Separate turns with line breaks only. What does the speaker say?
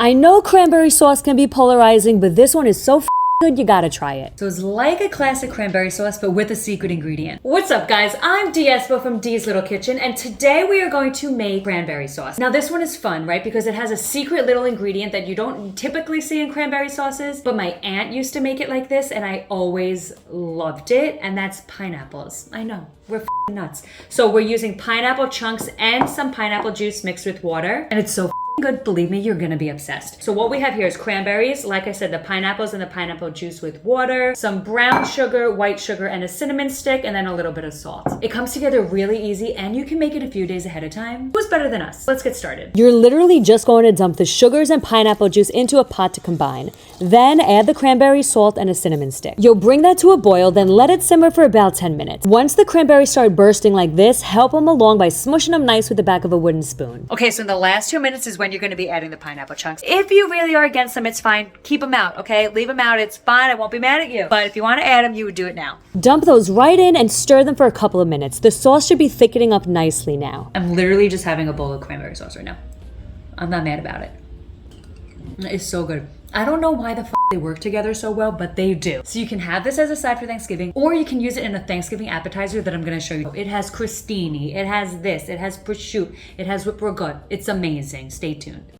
I know cranberry sauce can be polarizing, but this one is so good, you gotta try it.
So it's like a classic cranberry sauce, but with a secret ingredient. What's up, guys? I'm Dee Espo from Dee's Little Kitchen, and today we are going to make cranberry sauce. Now this one is fun, right? Because it has a secret little ingredient that you don't typically see in cranberry sauces, but my aunt used to make it like this, and I always loved it, and that's pineapples. I know, we're nuts. So we're using pineapple chunks and some pineapple juice mixed with water, and it's so good. Believe me, you're gonna be obsessed. So what we have here is cranberries, like I said, the pineapples and the pineapple juice with water, some brown sugar, white sugar, and a cinnamon stick, and then a little bit of salt. It comes together really easy, and you can make it a few days ahead of time. Who's better than us? Let's get started.
You're literally just going to dump the sugars and pineapple juice into a pot to combine. Then add the cranberry salt and a cinnamon stick. You'll bring that to a boil, then let it simmer for about 10 minutes. Once the cranberries start bursting like this, help them along by smushing them nice with the back of a wooden spoon.
Okay, so in the last 2 minutes is when you're gonna be adding the pineapple chunks. If you really are against them, it's fine. Keep them out, okay? Leave them out, it's fine. I won't be mad at you. But if you wanna add them, you would do it now.
Dump those right in and stir them for a couple of minutes. The sauce should be thickening up nicely now.
I'm literally just having a bowl of cranberry sauce right now. I'm not mad about it. It's so good. I don't know why the they work together so well, but they do. So you can have this as a side for Thanksgiving, or you can use it in a Thanksgiving appetizer that I'm gonna show you. It has crostini, it has this, it has prosciutto, it has whipped ragout. It's amazing. Stay tuned.